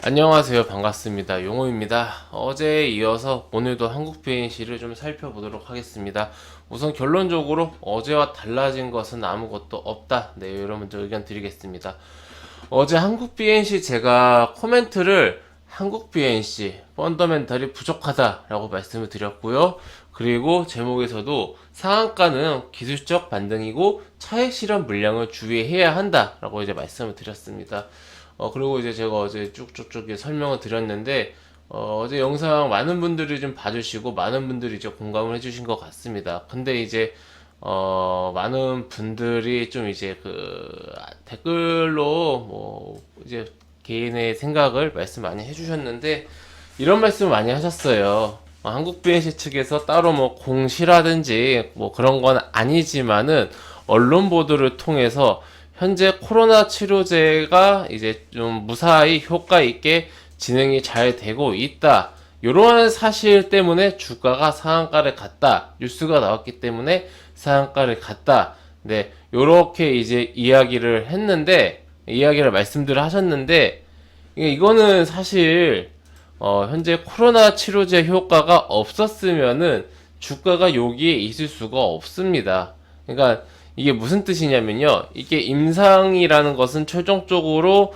안녕하세요. 반갑습니다. 용호입니다. 어제에 이어서 오늘도 한국 BNC를 좀 살펴보도록 하겠습니다. 우선 결론적으로 어제와 달라진 것은 아무것도 없다. 네, 여러분 먼저 의견 드리겠습니다. 어제 한국 BNC 제가 코멘트를 한국 BNC 펀더멘털이 부족하다라고 말씀을 드렸고요. 그리고 제목에서도 상한가는 기술적 반등이고 차익 실현 물량을 주의해야 한다라고 이제 말씀을 드렸습니다. 그리고 이제 제가 어제 쭉쭉쭉 설명을 드렸는데, 어제 영상 많은 분들이 좀 봐주시고, 많은 분들이 이제 공감을 해주신 것 같습니다. 근데 이제, 많은 분들이 좀 이제 댓글로 이제 개인의 생각을 말씀 많이 해주셨는데, 이런 말씀 많이 하셨어요. 한국 BNC 측에서 따로 공시라든지 그런 건 아니지만은, 언론 보도를 통해서 현재 코로나 치료제가 이제 좀 무사히 효과 있게 진행이 잘 되고 있다. 이러한 사실 때문에 주가가 상한가를 갔다. 뉴스가 나왔기 때문에 상한가를 갔다. 네, 요렇게 이제 이야기를 말씀들을 하셨는데, 이거는 사실, 현재 코로나 치료제 효과가 없었으면은 주가가 여기에 있을 수가 없습니다. 그러니까 이게 무슨 뜻이냐면요. 이게 임상이라는 것은 최종적으로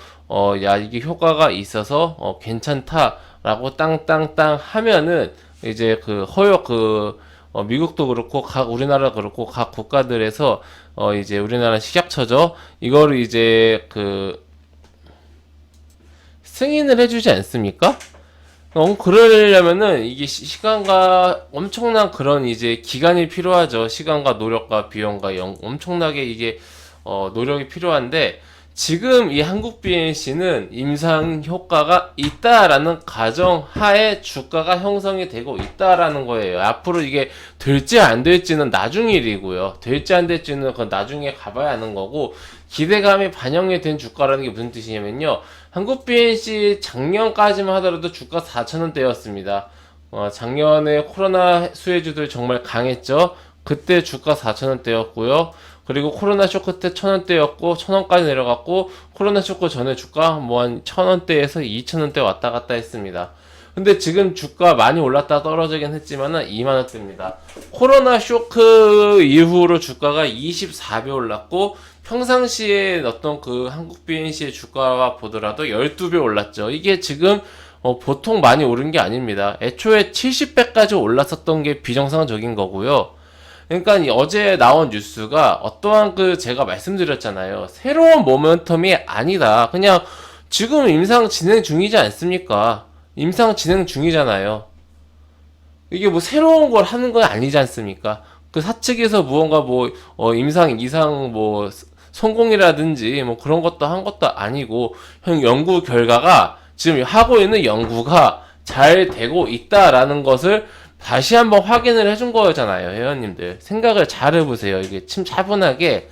이게 효과가 있어서 괜찮다라고 땅땅땅 하면은 이제 미국도 그렇고 우리나라 그렇고 각 국가들에서 이제 우리나라 식약처죠. 이거를 이제 승인을 해주지 않습니까? 그러려면은 이게 시간과 엄청난 그런 이제 기간이 필요하죠. 시간과 노력과 비용과 엄청나게 이게 노력이 필요한데, 지금 이 한국 BNC는 임상 효과가 있다라는 가정 하에 주가가 형성이 되고 있다라는 거예요. 앞으로 이게 될지 안 될지는 나중 일이고요. 될지 안 될지는 그건 나중에 가봐야 하는 거고, 기대감이 반영이 된 주가라는 게 무슨 뜻이냐면요. 한국 BNC 작년까지만 하더라도 주가 4,000원대였습니다. 작년에 코로나 수혜주들 정말 강했죠. 그때 주가 4,000원대였고요. 그리고 코로나 쇼크 때 1,000원대였고 1,000원까지 내려갔고, 코로나 쇼크 전에 주가 한 1,000원대에서 2,000원대 왔다 갔다 했습니다. 근데 지금 주가 많이 올랐다 떨어지긴 했지만은 2만원대입니다. 코로나 쇼크 이후로 주가가 24배 올랐고, 평상시에 어떤 한국 BNC의 주가와 보더라도 12배 올랐죠. 이게 지금 보통 많이 오른 게 아닙니다. 애초에 70배까지 올랐었던 게 비정상적인 거고요. 그러니까 어제 나온 뉴스가 어떠한 제가 말씀드렸잖아요. 새로운 모멘텀이 아니다. 그냥 지금 임상 진행 중이지 않습니까? 임상 진행 중이잖아요. 이게 새로운 걸 하는 건 아니지 않습니까? 사측에서 무언가 임상 이상 성공이라든지 그런 것도 한 것도 아니고, 형 연구 결과가 지금 하고 있는 연구가 잘 되고 있다라는 것을 다시 한번 확인을 해준 거잖아요. 회원님들 생각을 잘 해보세요. 이게 차분하게.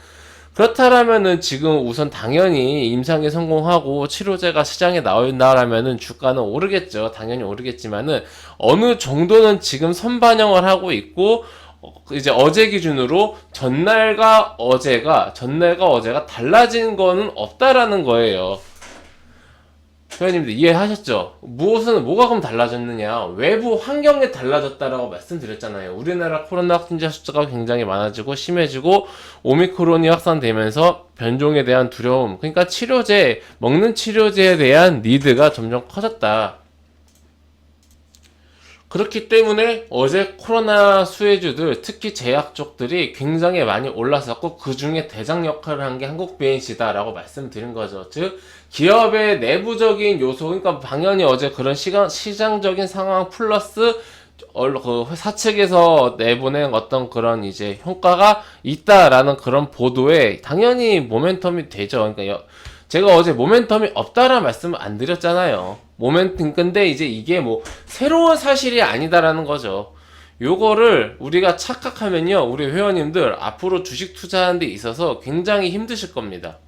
그렇다라면은 지금 우선 당연히 임상에 성공하고 치료제가 시장에 나온다라면은 주가는 오르겠죠. 당연히 오르겠지만은 어느 정도는 지금 선반영을 하고 있고, 이제 어제 기준으로 전날과 어제가 달라진 거는 없다라는 거예요. 회원님들 이해하셨죠? 뭐가 그럼 달라졌느냐? 외부 환경에 달라졌다라고 말씀드렸잖아요. 우리나라 코로나 확진자 숫자가 굉장히 많아지고 심해지고, 오미크론이 확산되면서 변종에 대한 두려움, 그러니까 먹는 치료제에 대한 니드가 점점 커졌다. 그렇기 때문에 어제 코로나 수혜주들, 특히 제약 쪽들이 굉장히 많이 올랐었고, 그 중에 대장 역할을 한 게 한국 BNC다라고 말씀드린 거죠. 즉, 기업의 내부적인 요소, 그러니까 당연히 어제 그런 시장적인 상황 플러스 사측에서 내보낸 어떤 그런 이제 효과가 있다라는 그런 보도에 당연히 모멘텀이 되죠. 그러니까 제가 어제 모멘텀이 없다라는 말씀을 안 드렸잖아요. 근데 이제 이게 새로운 사실이 아니다라는 거죠. 요거를 우리가 착각하면요, 우리 회원님들 앞으로 주식 투자하는 데 있어서 굉장히 힘드실 겁니다.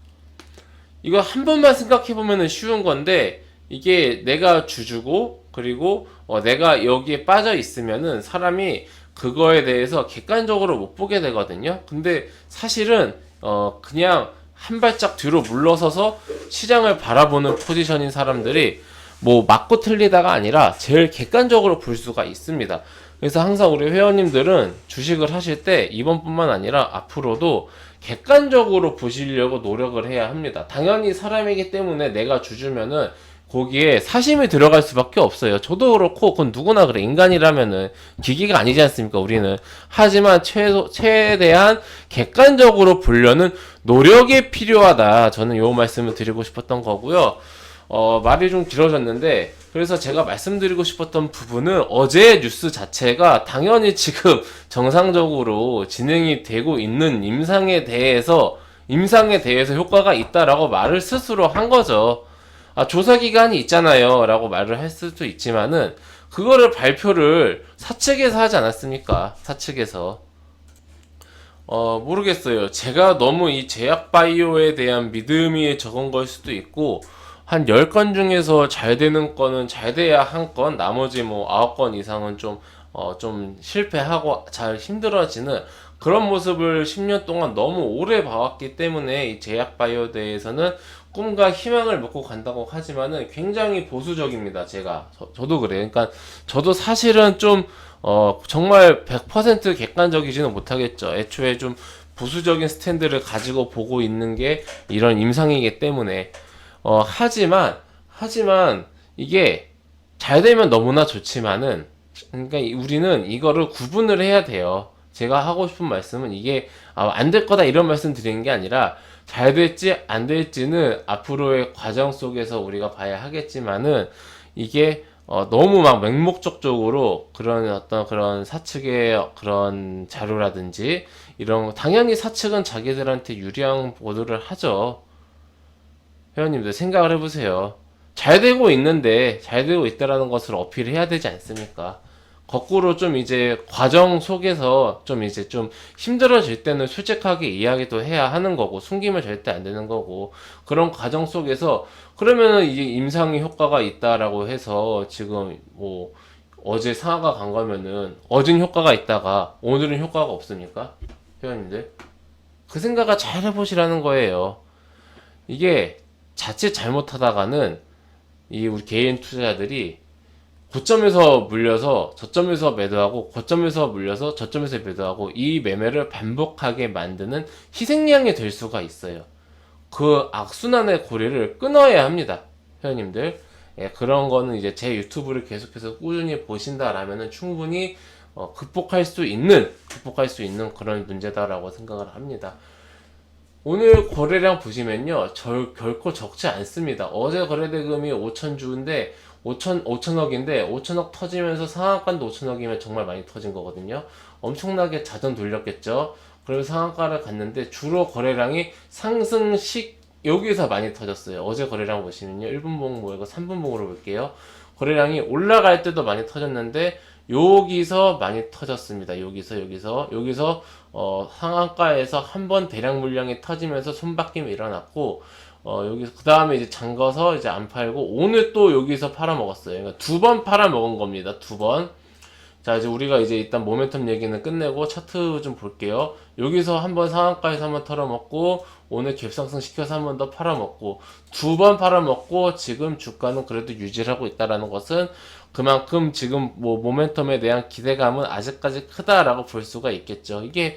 이거 한 번만 생각해보면 쉬운 건데, 이게 내가 주주고, 그리고 내가 여기에 빠져 있으면은 사람이 그거에 대해서 객관적으로 못 보게 되거든요. 근데 사실은 그냥 한 발짝 뒤로 물러서서 시장을 바라보는 포지션인 사람들이 뭐 맞고 틀리다가 아니라 제일 객관적으로 볼 수가 있습니다. 그래서 항상 우리 회원님들은 주식을 하실 때 이번뿐만 아니라 앞으로도 객관적으로 보시려고 노력을 해야 합니다. 당연히 사람이기 때문에 내가 주주면은 거기에 사심이 들어갈 수밖에 없어요. 저도 그렇고 그건 누구나 그래. 인간이라면은 기계가 아니지 않습니까? 우리는. 하지만 최대한 객관적으로 보려는 노력이 필요하다. 저는 요 말씀을 드리고 싶었던 거고요. 말이 좀 길어졌는데, 그래서 제가 말씀드리고 싶었던 부분은 어제의 뉴스 자체가 당연히 지금 정상적으로 진행이 되고 있는 임상에 대해서 효과가 있다라고 말을 스스로 한 거죠. 아, 조사 기간이 있잖아요. 라고 말을 할 수도 있지만은, 그거를 발표를 사측에서 하지 않았습니까? 사측에서. 모르겠어요. 제가 너무 이 제약바이오에 대한 믿음이 적은 걸 수도 있고, 한 10건 중에서 잘 되는 건은 잘 돼야 한 건, 나머지 뭐 9건 이상은 좀 실패하고 잘 힘들어지는 그런 모습을 10년 동안 너무 오래 봐왔기 때문에 이 제약바이오에 대해서는 꿈과 희망을 먹고 간다고 하지만은 굉장히 보수적입니다. 저도 그래요. 그러니까 저도 사실은 좀 정말 100% 객관적이지는 못하겠죠. 애초에 좀 보수적인 스탠드를 가지고 보고 있는 게 이런 임상이기 때문에 하지만 이게 잘 되면 너무나 좋지만은 그러니까 우리는 이거를 구분을 해야 돼요. 제가 하고 싶은 말씀은 이게 안 될 거다 이런 말씀 드리는 게 아니라 잘 될지 안 될지는 앞으로의 과정 속에서 우리가 봐야 하겠지만은 이게 너무 막 맹목적적으로 그런 어떤 그런 사측의 그런 자료라든지 이런 당연히 사측은 자기들한테 유리한 보도를 하죠. 회원님들 생각을 해보세요. 잘 되고 있는데 잘 되고 있다라는 것을 어필해야 되지 않습니까? 거꾸로 좀 이제 과정 속에서 좀 이제 좀 힘들어질 때는 솔직하게 이야기도 해야 하는 거고 숨기면 절대 안 되는 거고 그런 과정 속에서 그러면은 이제 임상이 효과가 있다라고 해서 지금 뭐 어제 상하가 간 거면은 어젠 효과가 있다가 오늘은 효과가 없습니까? 회원님들 그 생각을 잘 해보시라는 거예요. 이게 자칫 잘못하다가는 이 우리 개인 투자자들이 고점에서 물려서 저점에서 매도하고 고점에서 물려서 저점에서 매도하고 이 매매를 반복하게 만드는 희생양이 될 수가 있어요. 그 악순환의 고리를 끊어야 합니다. 회원님들. 예, 그런 거는 이제 제 유튜브를 계속해서 꾸준히 보신다라면은 충분히 극복할 수 있는 그런 문제다라고 생각을 합니다. 오늘 거래량 보시면요, 결코 적지 않습니다. 어제 거래대금이 5천주인데, 5천억인데, 5천억 터지면서 상한가도 5천억이면 정말 많이 터진 거거든요. 엄청나게 자전 돌렸겠죠. 그래서 상한가를 갔는데, 주로 거래량이 상승식, 여기서 많이 터졌어요. 어제 거래량 보시면요, 1분봉 모이고 3분봉으로 볼게요. 거래량이 올라갈 때도 많이 터졌는데, 여기서 많이 터졌습니다. 여기서 상한가에서 한번 대량 물량이 터지면서 손바뀜이 일어났고 여기서 그 다음에 이제 잠궈서 이제 안 팔고 오늘 또 여기서 팔아먹었어요. 그러니까 2번 팔아먹은 겁니다. 2번. 자, 이제 우리가 이제 일단 모멘텀 얘기는 끝내고 차트 좀 볼게요. 여기서 한번 상한가에서 한번 털어먹고 오늘 갭상승 시켜서 한번 더 팔아먹고 2번 팔아먹고 지금 주가는 그래도 유지를 하고 있다라는 것은 그만큼 지금 뭐 모멘텀에 대한 기대감은 아직까지 크다라고 볼 수가 있겠죠. 이게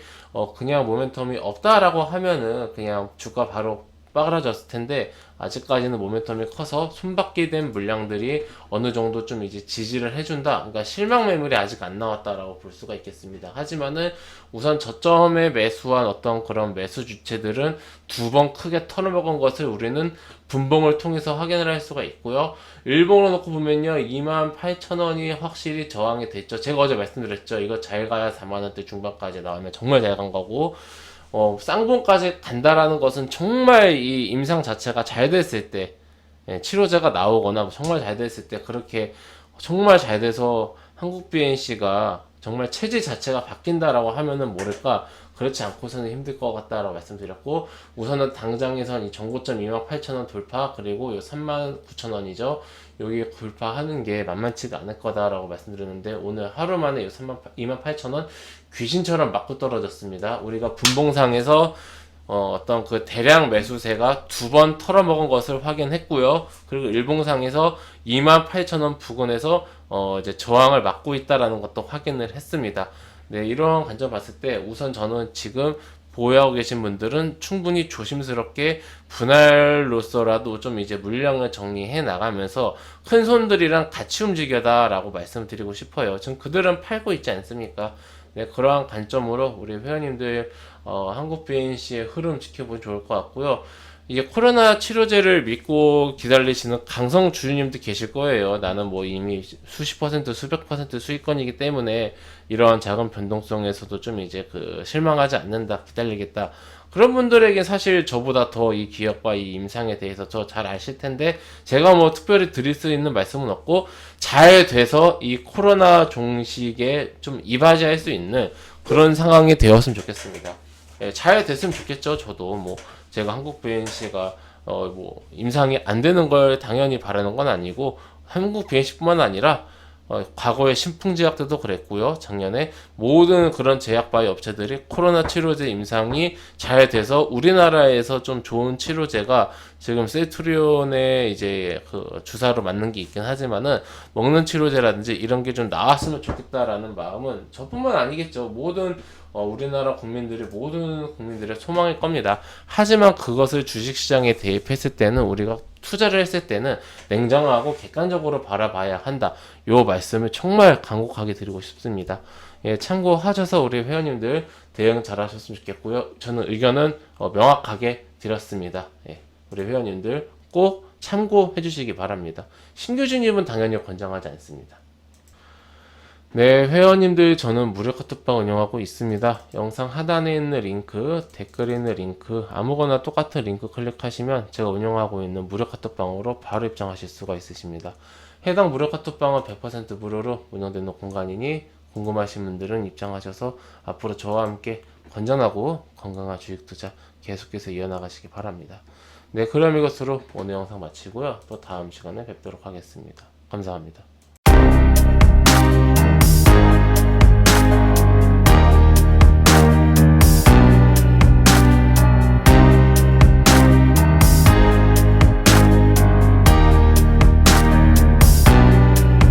그냥 모멘텀이 없다라고 하면은 그냥 주가 바로 빠그라졌을 텐데 아직까지는 모멘텀이 커서 손바뀌 된 물량들이 어느 정도 좀 이제 지지를 해준다. 그러니까 실망 매물이 아직 안 나왔다라고 볼 수가 있겠습니다. 하지만은 우선 저점에 매수한 어떤 그런 매수 주체들은 2번 크게 털어먹은 것을 우리는 분봉을 통해서 확인을 할 수가 있고요. 일봉으로 놓고 보면요, 28,000원이 확실히 저항이 됐죠. 제가 어제 말씀드렸죠. 이거 잘 가야 4만원대 중반까지 나오면 정말 잘 간 거고. 쌍봉까지 간다라는 것은 정말 이 임상 자체가 잘 됐을 때, 치료제가 나오거나 정말 잘 됐을 때, 그렇게 정말 잘 돼서 한국 BNC가 정말 체질 자체가 바뀐다라고 하면은 모를까, 그렇지 않고서는 힘들 것 같다라고 말씀드렸고, 우선은 당장에선 이 전고점 28,000원 돌파, 그리고 요 39,000원이죠. 여기 돌파하는 게 만만치가 않을 거다라고 말씀드렸는데, 오늘 하루 만에 요 28,000원 귀신처럼 맞고 떨어졌습니다. 우리가 분봉상에서 어떤 그 대량 매수세가 두 번 털어먹은 것을 확인했고요. 그리고 일봉상에서 28,000원 부근에서 이제 저항을 막고 있다라는 것도 확인을 했습니다. 네, 이런 관점 봤을 때 우선 저는 지금 보유하고 계신 분들은 충분히 조심스럽게 분할로서라도 좀 이제 물량을 정리해 나가면서 큰 손들이랑 같이 움직여다라고 말씀드리고 싶어요. 지금 그들은 팔고 있지 않습니까? 네, 그러한 관점으로 우리 회원님들 한국 BNC의 흐름 지켜보면 좋을 것 같고요. 이게 코로나 치료제를 믿고 기다리시는 강성 주주님도 계실 거예요. 나는 뭐 이미 수십 퍼센트, 수백 퍼센트 수익권이기 때문에 이런 작은 변동성에서도 좀 이제 그 실망하지 않는다, 기다리겠다. 그런 분들에게 사실 저보다 더 이 기업과 이 임상에 대해서 더 잘 아실 텐데 제가 뭐 특별히 드릴 수 있는 말씀은 없고 잘 돼서 이 코로나 종식에 좀 이바지할 수 있는 그런 상황이 되었으면 좋겠습니다. 예, 잘 됐으면 좋겠죠. 저도 뭐 제가 한국 BNC가 뭐 임상이 안 되는 걸 당연히 바라는 건 아니고 한국 BNC뿐만 아니라 과거에 신풍제약들도 그랬고요. 작년에 모든 그런 제약바이 업체들이 코로나 치료제 임상이 잘 돼서 우리나라에서 좀 좋은 치료제가 지금 셀트리온의 이제 그 주사로 맞는 게 있긴 하지만은 먹는 치료제라든지 이런 게 좀 나왔으면 좋겠다라는 마음은 저뿐만 아니겠죠. 모든 우리나라 국민들이 모든 국민들의 소망일 겁니다. 하지만 그것을 주식시장에 대입했을 때는 우리가 투자를 했을 때는 냉정하고 객관적으로 바라봐야 한다. 요 말씀을 정말 간곡하게 드리고 싶습니다. 예, 참고하셔서 우리 회원님들 대응 잘 하셨으면 좋겠고요. 저는 의견은 명확하게 드렸습니다. 예, 우리 회원님들 꼭 참고해 주시기 바랍니다. 신규 진입은 당연히 권장하지 않습니다. 네, 회원님들 저는 무료 카톡방 운영하고 있습니다. 영상 하단에 있는 링크, 댓글에 있는 링크, 아무거나 똑같은 링크 클릭하시면 제가 운영하고 있는 무료 카톡방으로 바로 입장하실 수가 있으십니다. 해당 무료 카톡방은 100% 무료로 운영되는 공간이니 궁금하신 분들은 입장하셔서 앞으로 저와 함께 건전하고 건강한 주식 투자 계속해서 이어나가시기 바랍니다. 네, 그럼 이것으로 오늘 영상 마치고요. 또 다음 시간에 뵙도록 하겠습니다. 감사합니다.